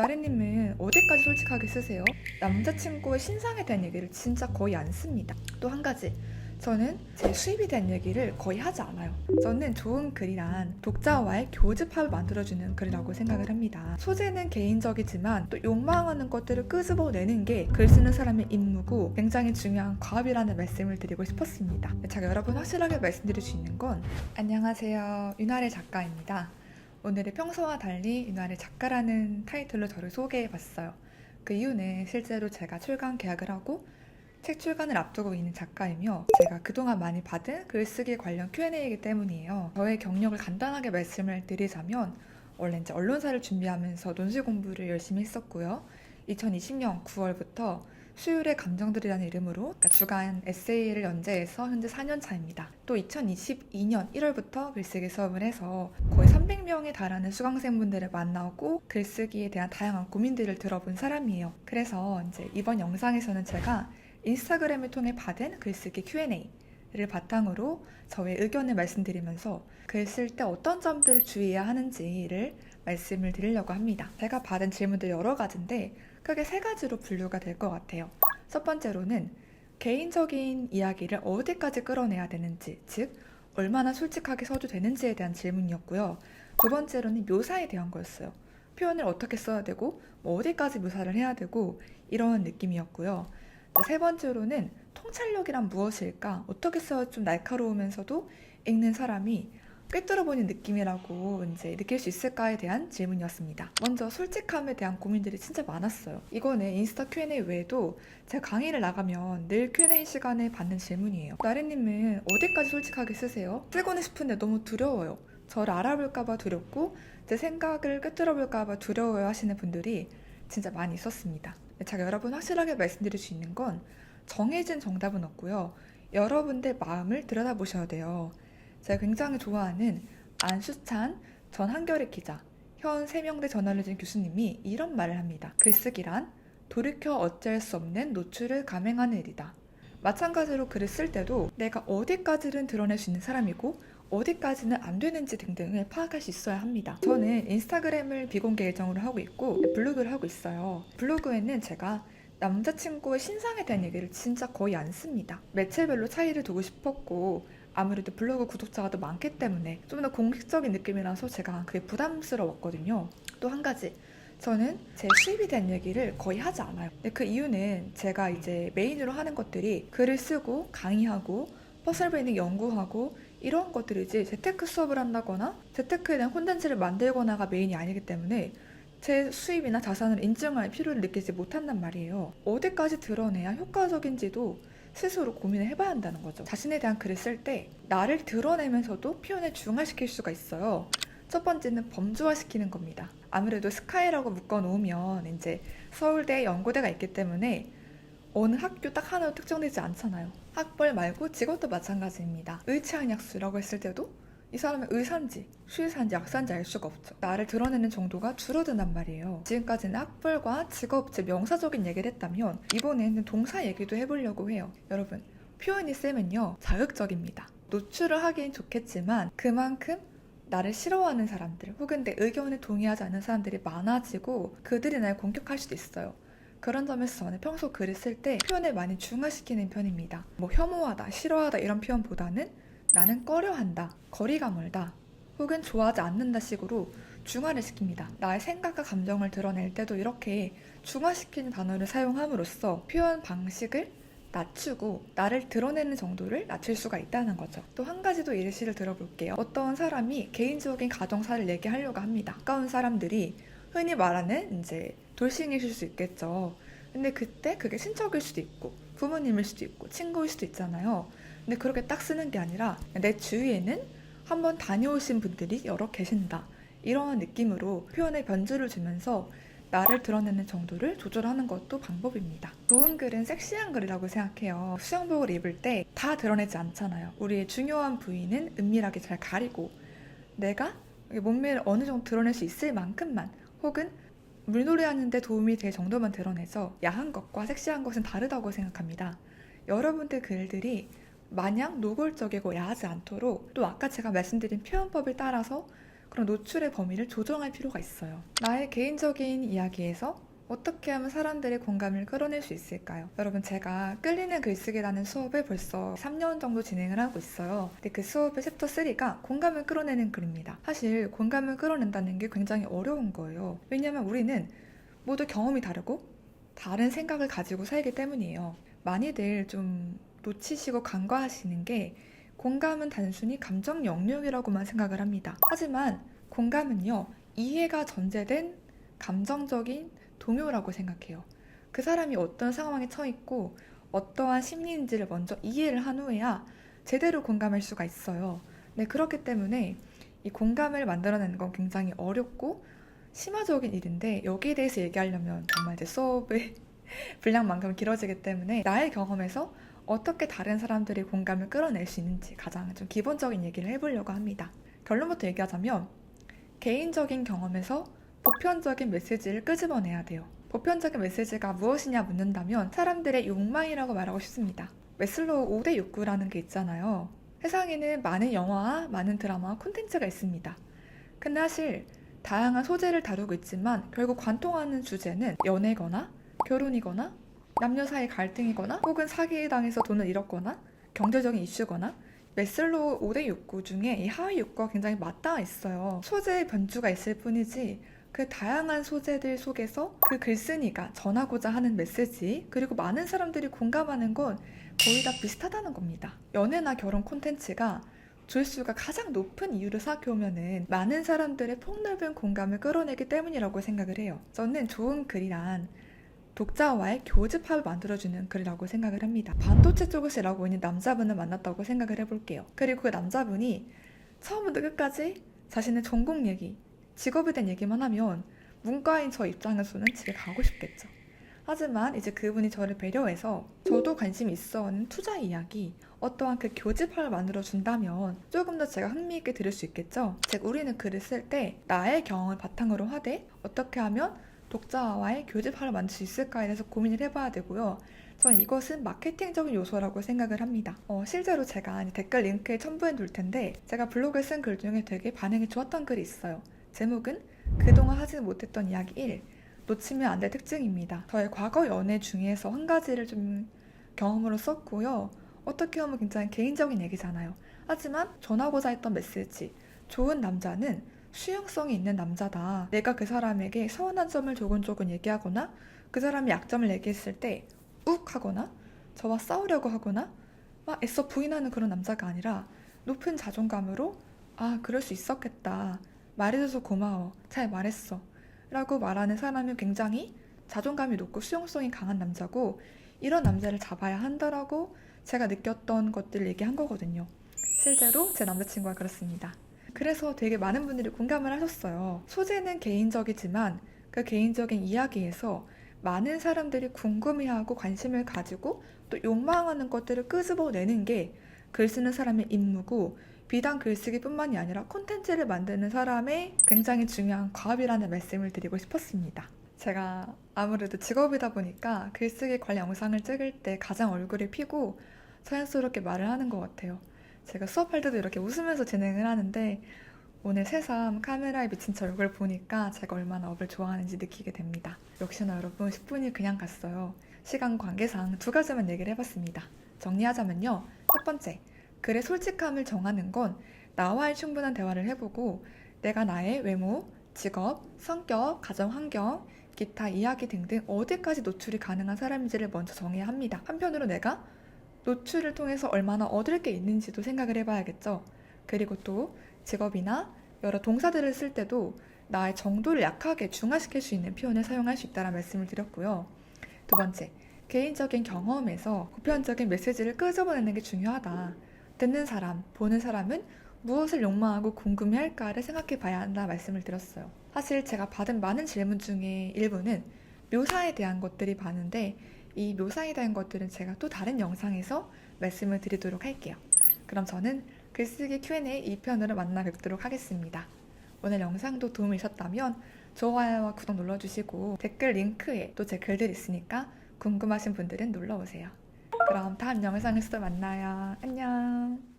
나래님은 어디까지 솔직하게 쓰세요? 남자친구의 신상에 대한 얘기를 진짜 거의 안 씁니다. 또 한 가지, 저는 제 수입에 대한 얘기를 거의 하지 않아요. 저는 좋은 글이란 독자와의 교집합을 만들어주는 글이라고 생각을 합니다. 소재는 개인적이지만 또 욕망하는 것들을 끄집어내는 게 글 쓰는 사람의 임무고 굉장히 중요한 과업이라는 말씀을 드리고 싶었습니다. 제가 여러분 확실하게 말씀드릴 수 있는 건, 안녕하세요, 윤아래 작가입니다. 오늘은 평소와 달리 윤아래 작가라는 타이틀로 저를 소개해봤어요. 그 이유는 실제로 제가 출간 계약을 하고 책 출간을 앞두고 있는 작가이며 제가 그동안 많이 받은 글쓰기 관련 Q&A이기 때문이에요. 저의 경력을 간단하게 말씀을 드리자면, 원래 이제 언론사를 준비하면서 논술 공부를 열심히 했었고요. 2020년 9월부터 수율의 감정들이라는 이름으로 주간 에세이를 연재해서 현재 4년 차입니다. 또 2022년 1월부터 글쓰기 수업을 해서 거의 300명에 달하는 수강생분들을 만나고 글쓰기에 대한 다양한 고민들을 들어본 사람이에요. 그래서 이제 이번 영상에서는 제가 인스타그램을 통해 받은 글쓰기 Q&A를 바탕으로 저의 의견을 말씀드리면서 글 쓸 때 어떤 점들을 주의해야 하는지를 말씀을 드리려고 합니다. 제가 받은 질문들 여러 가지인데 크게 세 가지로 분류가 될 것 같아요. 첫 번째로는 개인적인 이야기를 어디까지 끌어내야 되는지, 즉 얼마나 솔직하게 써도 되는지에 대한 질문이었고요. 두 번째로는 묘사에 대한 거였어요. 표현을 어떻게 써야 되고 어디까지 묘사를 해야 되고 이런 느낌이었고요. 세 번째로는 통찰력이란 무엇일까? 어떻게 써야 좀 날카로우면서도 읽는 사람이 꿰뚫어보는 느낌이라고 이제 느낄 수 있을까에 대한 질문이었습니다. 먼저 솔직함에 대한 고민들이 진짜 많았어요. 이거는 인스타 Q&A 외에도 제가 강의를 나가면 늘 Q&A 시간에 받는 질문이에요. 나래님은 어디까지 솔직하게 쓰세요? 쓰고는 싶은데 너무 두려워요. 저를 알아볼까봐 두렵고 제 생각을 꿰뚫어볼까봐 두려워요 하시는 분들이 진짜 많이 있었습니다. 제가 여러분 확실하게 말씀드릴 수 있는 건 정해진 정답은 없고요. 여러분들 마음을 들여다보셔야 돼요. 제가 굉장히 좋아하는 안수찬 전 한겨레 기자, 현 세명대 저널리즘 교수님이 이런 말을 합니다. 글쓰기란 돌이켜 어쩔 수 없는 노출을 감행하는 일이다. 마찬가지로 글을 쓸 때도 내가 어디까지는 드러낼 수 있는 사람이고 어디까지는 안 되는지 등등을 파악할 수 있어야 합니다. 저는 인스타그램을 비공개 계정으로 하고 있고 블로그를 하고 있어요. 블로그에는 제가 남자친구의 신상에 대한 얘기를 진짜 거의 안 씁니다. 매체별로 차이를 두고 싶었고 아무래도 블로그 구독자가 더 많기 때문에 좀 더 공식적인 느낌이라서 제가 그게 부담스러웠거든요. 또 한 가지, 저는 제 수입에 대한 얘기를 거의 하지 않아요. 근데 그 이유는 제가 이제 메인으로 하는 것들이 글을 쓰고 강의하고 퍼스널 브랜딩 연구하고 이런 것들이지 재테크 수업을 한다거나 재테크에 대한 콘텐츠를 만들거나가 메인이 아니기 때문에 제 수입이나 자산을 인증할 필요를 느끼지 못한단 말이에요. 어디까지 드러내야 효과적인지도 스스로 고민을 해봐야 한다는 거죠. 자신에 대한 글을 쓸 때 나를 드러내면서도 표현을 중화시킬 수가 있어요. 첫 번째는 범주화시키는 겁니다. 아무래도 스카이라고 묶어놓으면 이제 서울대, 연고대가 있기 때문에 어느 학교 딱 하나로 특정되지 않잖아요. 학벌 말고 직업도 마찬가지입니다. 의치한약수라고 했을 때도 이 사람의 의사인지 수의사인지 약사인지 알 수가 없죠. 나를 드러내는 정도가 줄어든단 말이에요. 지금까지는 학벌과 직업, 즉 명사적인 얘기를 했다면 이번에는 동사 얘기도 해보려고 해요. 여러분, 표현이 세면요 자극적입니다. 노출을 하긴 좋겠지만 그만큼 나를 싫어하는 사람들 혹은 내 의견에 동의하지 않는 사람들이 많아지고 그들이 날 공격할 수도 있어요. 그런 점에서 저는 평소 글을 쓸 때 표현을 많이 중화시키는 편입니다. 뭐 혐오하다, 싫어하다 이런 표현보다는 나는 꺼려한다, 거리가 멀다, 혹은 좋아하지 않는다 식으로 중화를 시킵니다. 나의 생각과 감정을 드러낼 때도 이렇게 중화시키는 단어를 사용함으로써 표현 방식을 낮추고 나를 드러내는 정도를 낮출 수가 있다는 거죠. 또 한 가지 더 예시를 들어볼게요. 어떤 사람이 개인적인 가정사를 얘기하려고 합니다. 가까운 사람들이 흔히 말하는 이제 돌싱이실 수 있겠죠. 근데 그때 그게 친척일 수도 있고 부모님일 수도 있고 친구일 수도 있잖아요. 근데 그렇게 딱 쓰는 게 아니라 내 주위에는 한번 다녀오신 분들이 여러 계신다, 이런 느낌으로 표현에 변주를 주면서 나를 드러내는 정도를 조절하는 것도 방법입니다. 좋은 글은 섹시한 글이라고 생각해요. 수영복을 입을 때 다 드러내지 않잖아요. 우리의 중요한 부위는 은밀하게 잘 가리고 내가 몸매를 어느 정도 드러낼 수 있을 만큼만, 혹은 물놀이 하는데 도움이 될 정도만 드러내서 야한 것과 섹시한 것은 다르다고 생각합니다. 여러분들 글들이 마냥 노골적이고 야하지 않도록, 또 아까 제가 말씀드린 표현법을 따라서 그런 노출의 범위를 조정할 필요가 있어요. 나의 개인적인 이야기에서 어떻게 하면 사람들의 공감을 끌어낼 수 있을까요? 여러분, 제가 끌리는 글쓰기라는 수업을 벌써 3년 정도 진행을 하고 있어요. 근데 그 수업의 챕터 3가 공감을 끌어내는 글입니다. 사실 공감을 끌어낸다는 게 굉장히 어려운 거예요. 왜냐면 우리는 모두 경험이 다르고 다른 생각을 가지고 살기 때문이에요. 많이들 좀 놓치시고 간과하시는 게 공감은 단순히 감정 영역이라고만 생각을 합니다. 하지만 공감은요, 이해가 전제된 감정적인 동요라고 생각해요. 그 사람이 어떤 상황에 처했고 어떠한 심리인지를 먼저 이해를 한 후에야 제대로 공감할 수가 있어요. 네, 그렇기 때문에 이 공감을 만들어내는 건 굉장히 어렵고 심화적인 일인데, 여기에 대해서 얘기하려면 정말 이제 수업의 분량만큼 길어지기 때문에 나의 경험에서 어떻게 다른 사람들이 공감을 끌어낼 수 있는지 가장 좀 기본적인 얘기를 해보려고 합니다. 결론부터 얘기하자면, 개인적인 경험에서 보편적인 메시지를 끄집어내야 돼요. 보편적인 메시지가 무엇이냐 묻는다면 사람들의 욕망이라고 말하고 싶습니다. 매슬로우 5대 욕구라는 게 있잖아요. 세상에는 많은 영화와 많은 드라마와 콘텐츠가 있습니다. 근데 사실 다양한 소재를 다루고 있지만 결국 관통하는 주제는 연애거나 결혼이거나 남녀 사이 갈등이거나 혹은 사기당해서 돈을 잃었거나 경제적인 이슈거나, 매슬로우 5대 욕구 중에 이 하위 욕구가 굉장히 맞닿아 있어요. 소재의 변주가 있을 뿐이지 그 다양한 소재들 속에서 그 글쓴이가 전하고자 하는 메시지, 그리고 많은 사람들이 공감하는 건 거의 다 비슷하다는 겁니다. 연애나 결혼 콘텐츠가 조회수가 가장 높은 이유를 생각해보면은 많은 사람들의 폭넓은 공감을 끌어내기 때문이라고 생각을 해요. 저는 좋은 글이란 독자와의 교집합을 만들어주는 글이라고 생각을 합니다. 반도체 쪽에서 일하고 있는 남자분을 만났다고 생각을 해볼게요. 그리고 그 남자분이 처음부터 끝까지 자신의 전공 얘기, 직업에 대한 얘기만 하면 문과인 저 입장에서는 집에 가고 싶겠죠. 하지만 이제 그분이 저를 배려해서 저도 관심이 있어 하는 투자 이야기, 어떠한 그 교집합을 만들어준다면 조금 더 제가 흥미있게 들을 수 있겠죠. 즉, 우리는 글을 쓸 때 나의 경험을 바탕으로 하되 어떻게 하면 독자와의 교집합을 만들 수 있을까에 대해서 고민을 해봐야 되고요. 저는 이것은 마케팅적인 요소라고 생각을 합니다. 실제로 제가 댓글 링크에 첨부해 둘 텐데, 제가 블로그에 쓴 글 중에 되게 반응이 좋았던 글이 있어요. 제목은 그동안 하지 못했던 이야기 1, 놓치면 안 될 특징입니다. 저의 과거 연애 중에서 한 가지를 좀 경험으로 썼고요. 어떻게 보면 굉장히 개인적인 얘기잖아요. 하지만 전하고자 했던 메시지, 좋은 남자는 수용성이 있는 남자다. 내가 그 사람에게 서운한 점을 조근조근 얘기하거나 그 사람이 약점을 얘기했을 때 욱 하거나 저와 싸우려고 하거나 막 애써 부인하는 그런 남자가 아니라 높은 자존감으로 그럴 수 있었겠다. 말해줘서 고마워. 잘 말했어. 라고 말하는 사람이 굉장히 자존감이 높고 수용성이 강한 남자고, 이런 남자를 잡아야 한다라고 제가 느꼈던 것들을 얘기한 거거든요. 실제로 제 남자친구가 그렇습니다. 그래서 되게 많은 분들이 공감을 하셨어요. 소재는 개인적이지만 그 개인적인 이야기에서 많은 사람들이 궁금해하고 관심을 가지고 또 욕망하는 것들을 끄집어내는 게 글 쓰는 사람의 임무고, 비단 글쓰기뿐만이 아니라 콘텐츠를 만드는 사람의 굉장히 중요한 과업이라는 말씀을 드리고 싶었습니다. 제가 아무래도 직업이다 보니까 글쓰기 관련 영상을 찍을 때 가장 얼굴이 피고 자연스럽게 말을 하는 것 같아요. 제가 수업할 때도 이렇게 웃으면서 진행을 하는데 오늘 새삼 카메라에 비친 제 얼굴 보니까 제가 얼마나 업을 좋아하는지 느끼게 됩니다. 역시나 여러분, 10분이 그냥 갔어요. 시간 관계상 2가지만 얘기를 해봤습니다. 정리하자면요. 첫 번째, 글의 솔직함을 정하는 건 나와의 충분한 대화를 해보고 내가 나의 외모, 직업, 성격, 가정 환경, 기타 이야기 등등 어디까지 노출이 가능한 사람인지를 먼저 정해야 합니다. 한편으로 내가 노출을 통해서 얼마나 얻을 게 있는지도 생각을 해봐야겠죠. 그리고 또 직업이나 여러 동사들을 쓸 때도 나의 정도를 약하게 중화시킬 수 있는 표현을 사용할 수 있다는 말씀을 드렸고요. 두 번째, 개인적인 경험에서 보편적인 메시지를 끄집어내는 게 중요하다. 듣는 사람, 보는 사람은 무엇을 욕망하고 궁금해할까를 생각해 봐야 한다 말씀을 드렸어요. 사실 제가 받은 많은 질문 중에 일부는 묘사에 대한 것들이 많은데, 이 묘사에 대한 것들은 제가 또 다른 영상에서 말씀을 드리도록 할게요. 그럼 저는 글쓰기 Q&A 2편으로 만나 뵙도록 하겠습니다. 오늘 영상도 도움이 되셨다면 좋아요와 구독 눌러주시고 댓글 링크에 또 제 글들 있으니까 궁금하신 분들은 눌러오세요. 그럼 다음 영상에서 또 만나요. 안녕.